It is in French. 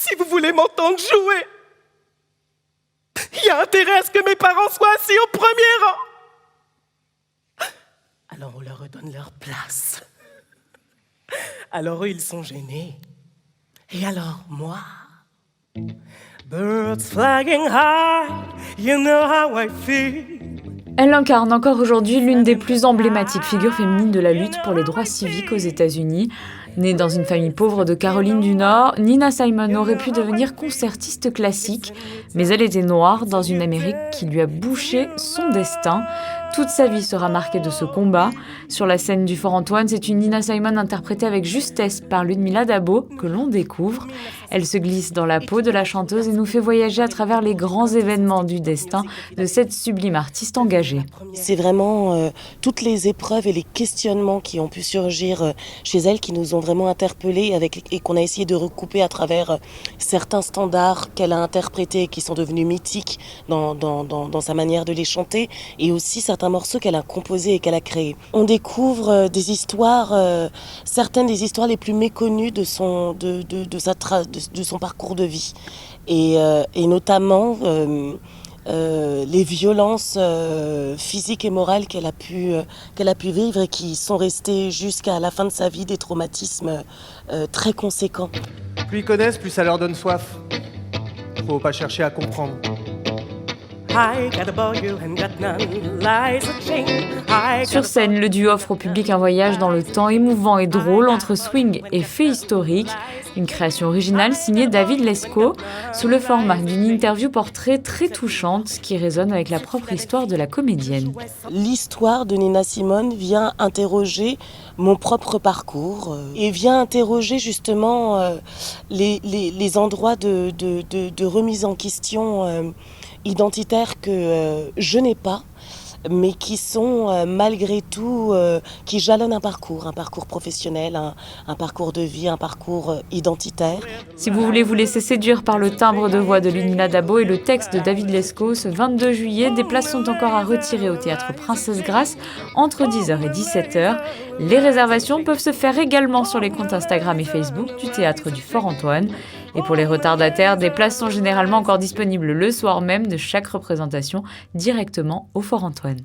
Si vous voulez m'entendre jouer, il y a intérêt à ce que mes parents soient assis au premier rang. Alors on leur redonne leur place. Alors eux, ils sont gênés. Et alors, moi, birds flying high, you know how I feel. Elle incarne encore aujourd'hui l'une des plus emblématiques figures féminines de la lutte pour les droits civiques aux États-Unis. Née dans une famille pauvre de Caroline du Nord, Nina Simone aurait pu devenir concertiste classique, mais elle était noire dans une Amérique qui lui a bouché son destin. Toute sa vie sera marquée de ce combat. Sur la scène du Fort Antoine, c'est une Nina Simone interprétée avec justesse par Ludmilla Dabo que l'on découvre. Elle se glisse dans la peau de la chanteuse et nous fait voyager à travers les grands événements du destin de cette sublime artiste engagée. C'est vraiment toutes les épreuves et les questionnements qui ont pu surgir chez elle qui nous ont vraiment interpellés et qu'on a essayé de recouper à travers certains standards qu'elle a interprétés et qui sont devenus mythiques dans sa manière de les chanter, et aussi certains morceaux qu'elle a composés et qu'elle a créés. On découvre des histoires, certaines des histoires les plus méconnues de son parcours de vie, et notamment les violences physiques et morales qu'elle a pu vivre et qui sont restées jusqu'à la fin de sa vie, des traumatismes très conséquents. Plus ils connaissent, plus ça leur donne soif. Faut pas chercher à comprendre. Sur scène, le duo offre au public un voyage dans le temps émouvant et drôle entre swing et fait historique. Une création originale signée David Lescaut, sous le format d'une interview portrait très touchante qui résonne avec la propre histoire de la comédienne. L'histoire de Nina Simone vient interroger mon propre parcours et vient interroger justement les endroits de remise en question identitaires que je n'ai pas, mais qui sont malgré tout, qui jalonnent un parcours professionnel, un parcours de vie, un parcours identitaire. Si vous voulez vous laisser séduire par le timbre de voix de Ludmilla Dabo et le texte de David Lescaut, ce 22 juillet, des places sont encore à retirer au Théâtre Princesse Grace entre 10h et 17h. Les réservations peuvent se faire également sur les comptes Instagram et Facebook du Théâtre du Fort Antoine. Et pour les retardataires, des places sont généralement encore disponibles le soir même de chaque représentation directement au Fort Antoine.